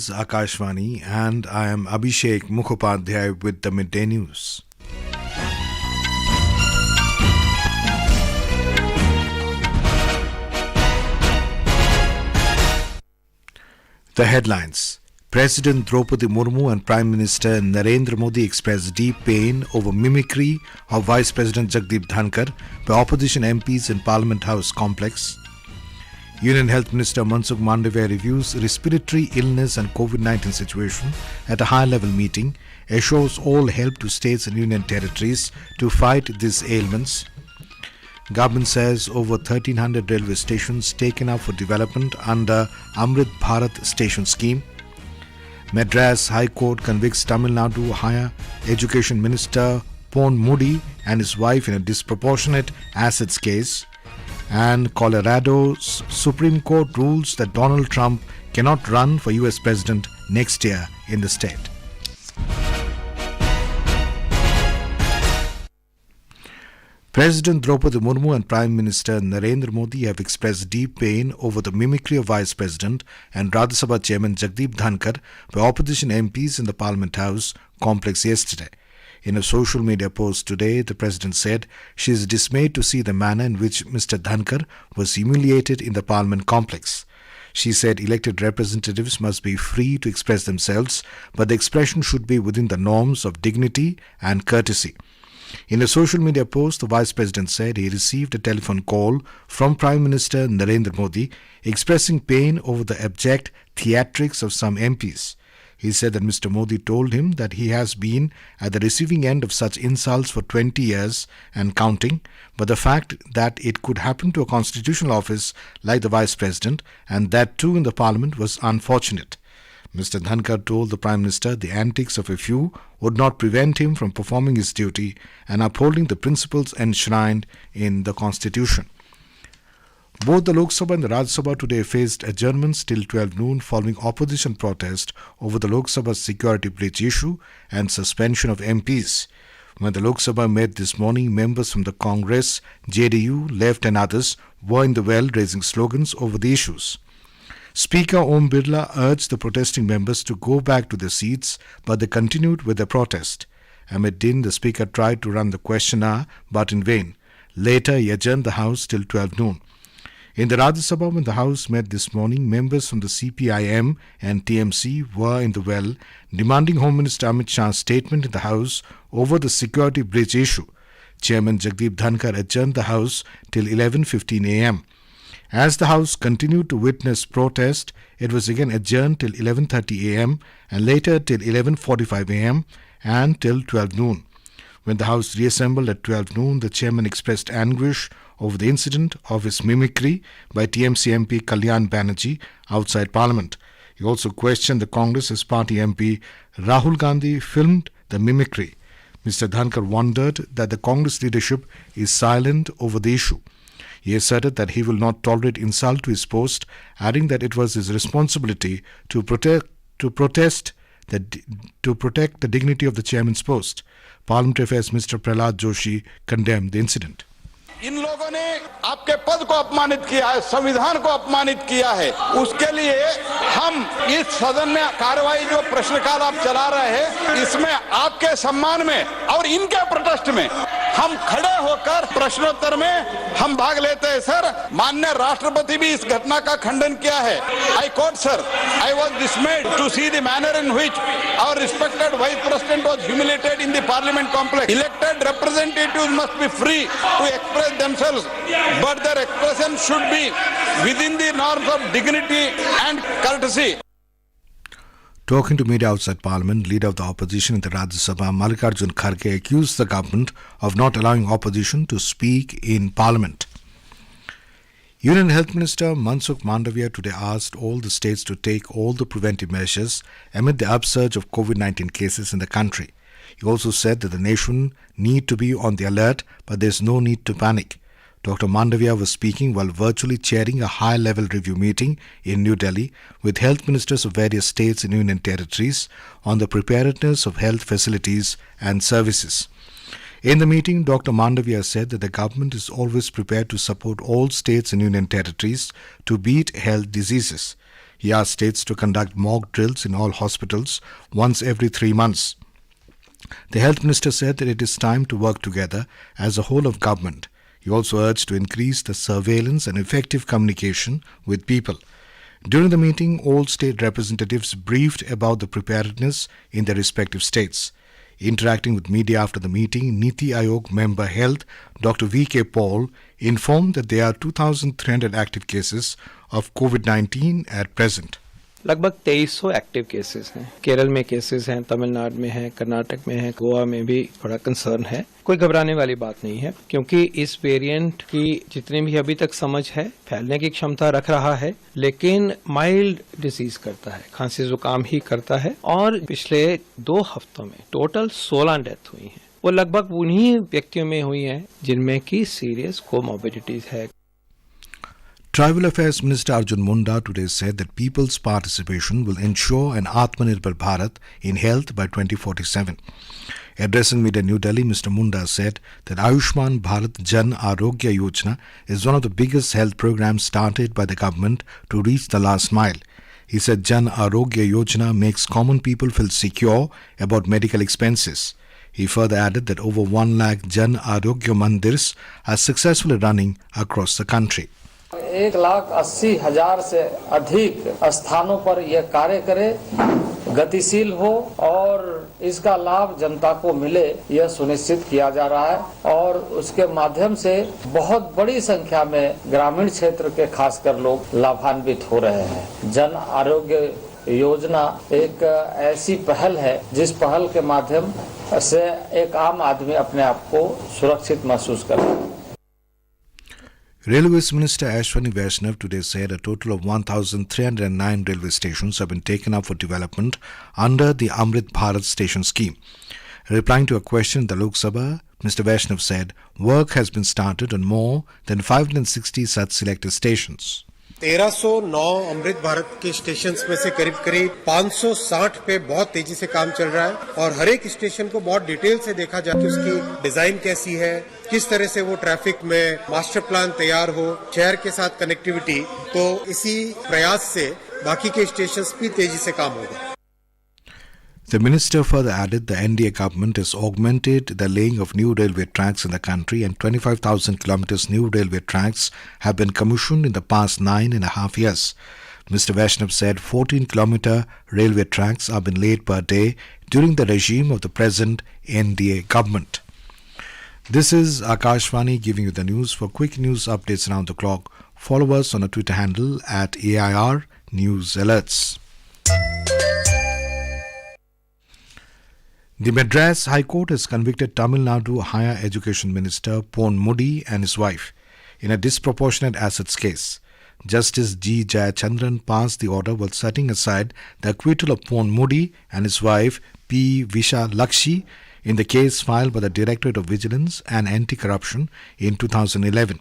Akashvani, and I am Abhishek Mukhopadhyay with the Midday News. The headlines. President Droupadi Murmu and Prime Minister Narendra Modi expressed deep pain over mimicry of Vice President Jagdeep Dhankhar by opposition MPs in Parliament House complex. Union Health Minister Mansukh Mandaviya reviews respiratory illness and COVID-19 situation at a high-level meeting, assures all help to states and union territories to fight these ailments. Government says over 1,300 railway stations taken up for development under Amrit Bharat Station scheme. Madras High Court convicts Tamil Nadu Higher Education Minister Ponmudi and his wife in a disproportionate assets case. And Colorado's Supreme Court rules that Donald Trump cannot run for US President next year in the state. President Droupadi Murmu and Prime Minister Narendra Modi have expressed deep pain over the mimicry of Vice President and Rajya Sabha Chairman Jagdeep Dhankhar by opposition MPs in the Parliament House complex yesterday. In a social media post today, the President said she is dismayed to see the manner in which Mr. Dhankhar was humiliated in the Parliament complex. She said elected representatives must be free to express themselves, but the expression should be within the norms of dignity and courtesy. In a social media post, the Vice President said he received a telephone call from Prime Minister Narendra Modi expressing pain over the abject theatrics of some MPs. He said that Mr. Modi told him that he has been at the receiving end of such insults for 20 years and counting, but the fact that it could happen to a constitutional office like the Vice President, and that too in the Parliament, was unfortunate. Mr. Dhankhar told the Prime Minister the antics of a few would not prevent him from performing his duty and upholding the principles enshrined in the Constitution. Both the Lok Sabha and the Rajya Sabha today faced adjournments till 12 noon following opposition protest over the Lok Sabha's security breach issue and suspension of MPs. When the Lok Sabha met this morning, members from the Congress, JDU, Left and others were in the well raising slogans over the issues. Speaker Om Birla urged the protesting members to go back to their seats, but they continued with their protest. Amid din, the Speaker tried to run the question hour, but in vain. Later, he adjourned the House till 12 noon. In the Rajya Sabha, when the House met this morning, members from the CPIM and TMC were in the well, demanding Home Minister Amit Shah's statement in the House over the security breach issue. Chairman Jagdeep Dhankhar adjourned the House till 11:15 a.m. As the House continued to witness protest, it was again adjourned till 11:30 a.m. and later till 11:45 a.m. and till 12 noon. When the House reassembled at 12 noon, the chairman expressed anguish over the incident of his mimicry by TMC MP Kalyan Banerjee outside Parliament. He also questioned the Congress's party MP Rahul Gandhi filmed the mimicry. Mr. Dhankhar wondered that the Congress leadership is silent over the issue. He asserted that he will not tolerate insult to his post, adding that it was his responsibility to protect the dignity of the chairman's post. Parliamentary Affairs Minister Prahlad Joshi condemned the incident. इन लोगों ने आपके पद को अपमानित किया है, संविधान को अपमानित किया है। उसके लिए हम इस सदन में कार्रवाई जो प्रश्नकाल आप चला रहे हैं, इसमें आपके सम्मान में और इनके प्रोटेस्ट में हम खड़े होकर प्रश्नोत्तर में हम भाग लेते हैं। सर, माननीय राष्ट्रपति भी इस घटना का खंडन किया है। I quote sir, I was dismayed to see the manner in which our respected vice president was humiliated in the parliament complex. Elected representatives must be free to express themselves, but their expression should be within the norms of dignity and courtesy. Talking to media outside Parliament, leader of the opposition in the Rajya Sabha, Arjun Munda, accused the government of not allowing opposition to speak in Parliament. Union Health Minister Mansukh Mandaviya today asked all the states to take all the preventive measures amid the upsurge of COVID-19 cases in the country. He also said that the nation need to be on the alert, but there is no need to panic. Dr. Mandaviya was speaking while virtually chairing a high-level review meeting in New Delhi with health ministers of various states and union territories on the preparedness of health facilities and services. In the meeting, Dr. Mandaviya said that the government is always prepared to support all states and union territories to beat health diseases. He asked states to conduct mock drills in all hospitals once every 3 months. The Health Minister said that it is time to work together as a whole of government. He also urged to increase the surveillance and effective communication with people. During the meeting, all state representatives briefed about the preparedness in their respective states. Interacting with media after the meeting, Niti Aayog member Health, Dr. V.K. Paul, informed that there are 2,300 active cases of COVID-19 at present. लगभग 2300 active cases हैं। केरल में cases हैं, तमिलनाडु में हैं, कर्नाटक में हैं, गोवा में भी थोड़ा कंसर्न है। कोई घबराने वाली बात नहीं है, क्योंकि इस वेरिएंट की जितनी भी अभी तक समझ है, फैलने की क्षमता रख रहा है, लेकिन माइल्ड डिजीज करता है, खांसी जुकाम ही करता है। और पिछले 2 हफ्तों में टोटल 16 डेथ हुई हैं। वो लगभग उन्हीं व्यक्तियों में हुई हैं जिनमें की सीरियस कोमॉर्बिडिटीज है। Tribal Affairs Minister Arjun Munda today said that people's participation will ensure an Atmanirbhar Bharat in health by 2047. Addressing media in New Delhi, Mr. Munda said that Ayushman Bharat Jan Arogya Yoga is one of the biggest health programs started by the government to reach the last mile. He said Jan Arogya Yoga makes common people feel secure about medical expenses. He further added that over 1 lakh Jan Arogya Mandirs are successfully running across the country. 1,80,000 से अधिक स्थानों पर यह कार्य करे, गतिशील हो और इसका लाभ जनता को मिले, यह सुनिश्चित किया जा रहा है। और उसके माध्यम से बहुत बड़ी संख्या में ग्रामीण क्षेत्र के खासकर लोग लाभान्वित हो रहे हैं। जन आरोग्य योजना एक ऐसी पहल है जिस पहल के माध्यम से एक आम आदमी अपने आप को सुरक्षित महसूस करता है। Railways Minister Ashwani Vaishnav today said a total of 1,309 railway stations have been taken up for development under the Amrit Bharat Station scheme. Replying to a question in the Lok Sabha, Mr. Vaishnav said work has been started on more than 560 such selected stations. 1309 Amrit Bharat के stations में से करीब 560 पे बहुत तेजी से काम चल रहा है और हर एक स्टेशन को बहुत डिटेल से देखा जाए कि उसकी डिजाइन कैसी है, किस तरह से वो ट्रैफिक में मास्टर प्लान तैयार हो, शहर के साथ कनेक्टिविटी। तो इसी प्रयास से बाकी के स्टेशंस भी तेजी से काम होगा। The minister further added the NDA government has augmented the laying of new railway tracks in the country and 25,000 kilometers new railway tracks have been commissioned in the past 9.5 years. Mr. Vaishnav said 14-kilometer railway tracks have been laid per day during the regime of the present NDA government. This is Akashvani giving you the news. For quick news updates around the clock, follow us on our Twitter handle at AIR News Alerts. The Madras High Court has convicted Tamil Nadu Higher Education Minister Ponmudi and his wife in a disproportionate assets case. Justice G. Jayachandran passed the order while setting aside the acquittal of Ponmudi and his wife P. Visha Lakshi in the case filed by the Directorate of Vigilance and Anti-Corruption in 2011.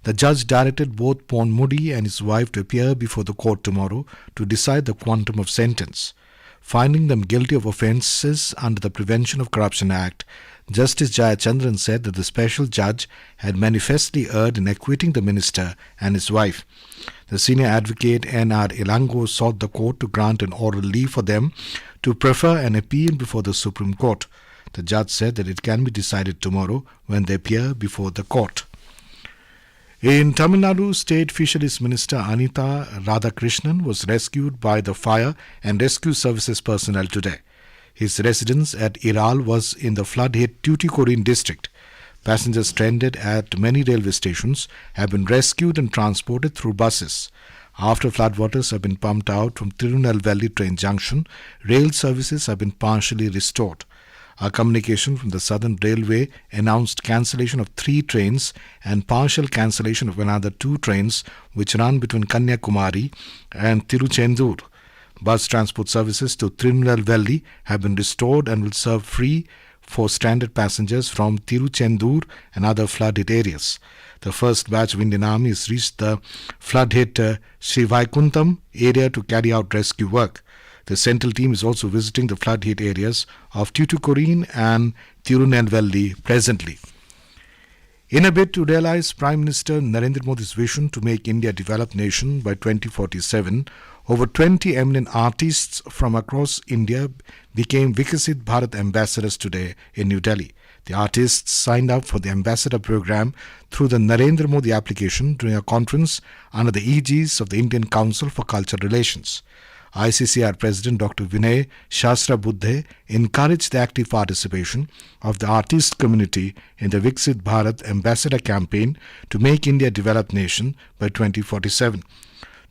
The judge directed both Ponmudi and his wife to appear before the court tomorrow to decide the quantum of sentence. Finding them guilty of offences under the Prevention of Corruption Act, Justice Jayachandran said that the special judge had manifestly erred in acquitting the minister and his wife. The senior advocate N.R. Ilango sought the court to grant an oral leave for them to prefer an appeal before the Supreme Court. The judge said that it can be decided tomorrow when they appear before the court. In Tamil Nadu, State Fisheries Minister Anita Krishnan was rescued by the Fire and Rescue Services personnel today. His residence at Iral was in the flood-hit Tuticorin district. Passengers stranded at many railway stations have been rescued and transported through buses. After floodwaters have been pumped out from Tirunelveli train junction, rail services have been partially restored. A communication from the Southern Railway announced cancellation of 3 trains and partial cancellation of another 2 trains which run between Kanyakumari and Tiruchendur. Bus transport services to Tirunelveli have been restored and will serve free for stranded passengers from Tiruchendur and other flood-hit areas. The first batch of Indian Army has reached the flood-hit Srivaikuntham area to carry out rescue work. The central team is also visiting the flood-hit areas of Tuticorin and Tirunelveli presently. In a bid to realize Prime Minister Narendra Modis Vision to make India a developed nation by 2047, Over 20 eminent artists from across India became Viasit Bharat ambassadors today in New Delhi. The artists signed up for the ambassador program through the Narendra Modi application during a conference under the aegis of the Indian Council for Cultural Relations. ICCR President Dr. Vinay Sahasrabudhe encouraged the active participation of the artist community in the Viasit Bharat ambassador campaign to make India a developed nation by 2047.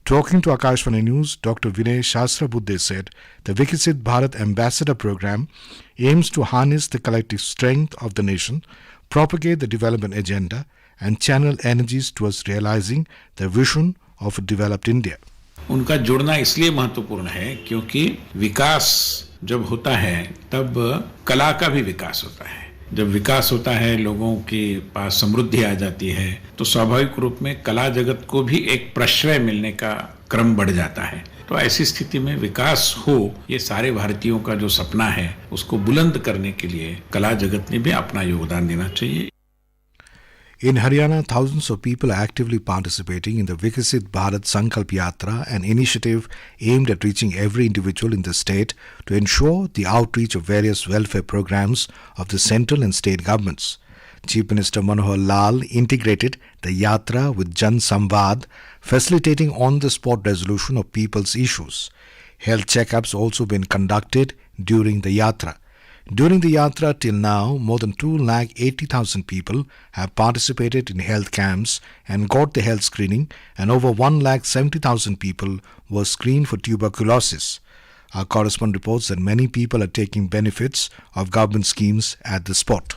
Talking to Akashvani News, Dr. Vinay Sahasrabudhe said the Viasit Bharat ambassador program aims to harness the collective strength of the nation, propagate the development agenda and channel energies towards realizing the vision of a developed India. उनका जुड़ना इसलिए महत्वपूर्ण है क्योंकि विकास जब होता है तब कला का भी विकास होता है। जब विकास होता है, लोगों के पास समृद्धि आ जाती है, तो स्वाभाविक रूप में कला जगत को भी एक प्रश्रय मिलने का क्रम बढ़ जाता है। तो ऐसी स्थिति में विकास हो, ये सारे भारतीयों का जो सपना है उसको बुलंद करने के लिए कला जगत ने भी अपना योगदान देना चाहिए। In Haryana, thousands of people are actively participating in the Viasit Bharat Sankalp Yatra, an initiative aimed at reaching every individual in the state to ensure the outreach of various welfare programs of the central and state governments. Chief Minister Manohar Lal integrated the Yatra with Jan Samvad, facilitating on-the-spot resolution of people's issues. Health checkups also been conducted during the Yatra. During the Yatra till now, more than 280,000 people have participated in health camps and got the health screening, and over 170,000 people were screened for tuberculosis. Our correspondent reports that many people are taking benefits of government schemes at the spot.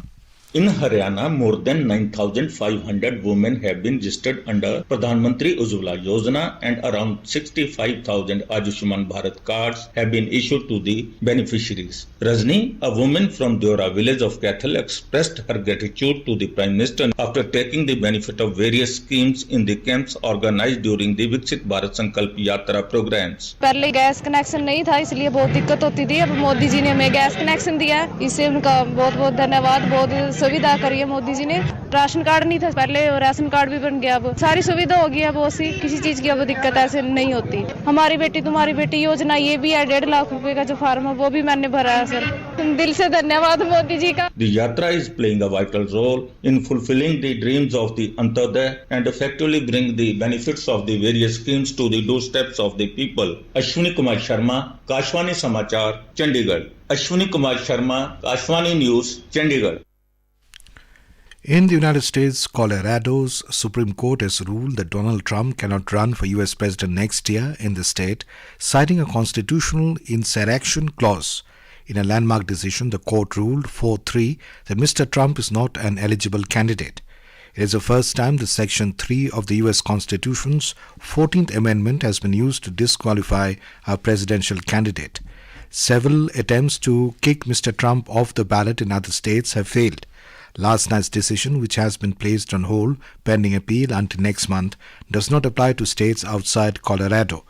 In Haryana, more than 9,500 women have been registered under Pradhan Mantri Ujjwala Yojana and around 65,000 Ayushman Bharat cards have been issued to the beneficiaries. Rajni, a woman from Deora village of Kathal, expressed her gratitude to the Prime Minister after taking the benefit of various schemes in the camps organized during the Viasit Bharat Sankalp Yatra programs. पहले gas connection नहीं था, इसलिए बहुत दिक्कत होती थी। अब मोदी जी ने हमें गैस कनेक्शन दिया, इससे उनका बहुत बहुत धन्यवाद। बहुत सुविधा करी है मोदी जी ने। राशन कार्ड नहीं था पहले, राशन कार्ड भी बन गया। अब सारी सुविधा हो गई है, अब किसी चीज की अब दिक्कत ऐसे नहीं होती। हमारी बेटी तुम्हारी बेटी योजना ये भी है, 1.5 लाख रुपए का जो फार्म है वो भी मैंने भरा है सर। दिल से धन्यवाद मोदी जी का। The yatra is playing a vital role in fulfilling the dreams of the Antyodaya and effectively bring the benefits of the various schemes to the doorsteps of the people. Ashwini Kumar Sharma, Kashwani Samachar, Chandigarh. Ashwini Kumar Sharma, Kashwani News, Chandigarh. In the United States, Colorado's Supreme Court has ruled that Donald Trump cannot run for U.S. President next year in the state, citing a constitutional insurrection clause. In a landmark decision, the court ruled 4-3 that Mr. Trump is not an eligible candidate. It is the first time that Section 3 of the U.S. Constitution's 14th Amendment has been used to disqualify a presidential candidate. Several attempts to kick Mr. Trump off the ballot in other states have failed. Last night's decision, which has been placed on hold pending appeal until next month, does not apply to states outside Colorado.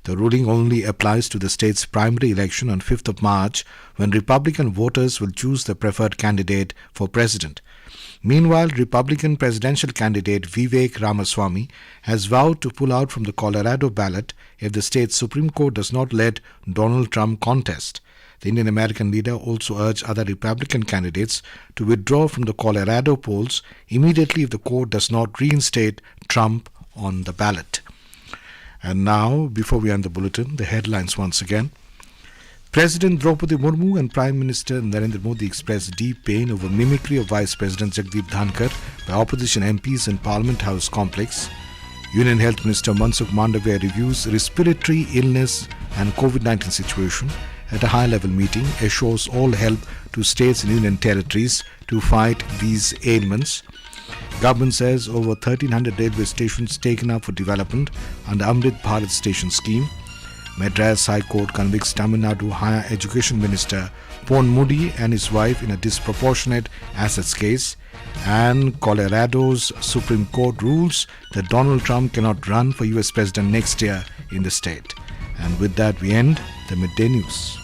The ruling only applies to the state's primary election on 5th of March, when Republican voters will choose the preferred candidate for president. Meanwhile, Republican presidential candidate Vivek Ramaswamy has vowed to pull out from the Colorado ballot if the state's Supreme Court does not let Donald Trump contest. The Indian American leader also urged other Republican candidates to withdraw from the Colorado polls immediately if the court does not reinstate Trump on the ballot. And now, before we end the bulletin, the headlines once again. President Droupadi Murmu and Prime Minister Narendra Modi expressed deep pain over mimicry of Vice President Jagdeep Dhankhar by opposition MPs in Parliament House complex. Union Health Minister Mansukh Mandaviya reviews respiratory illness and COVID-19 situation at a high-level meeting, assures all help to states and union territories to fight these ailments. Government says over 1,300 railway stations taken up for development under Amrit Bharat Station scheme. Madras High Court convicts Tamil Nadu Higher Education Minister Ponmudi and his wife in a disproportionate assets case. And Colorado's Supreme Court rules that Donald Trump cannot run for US President next year in the state. And with that, we end the Midday News.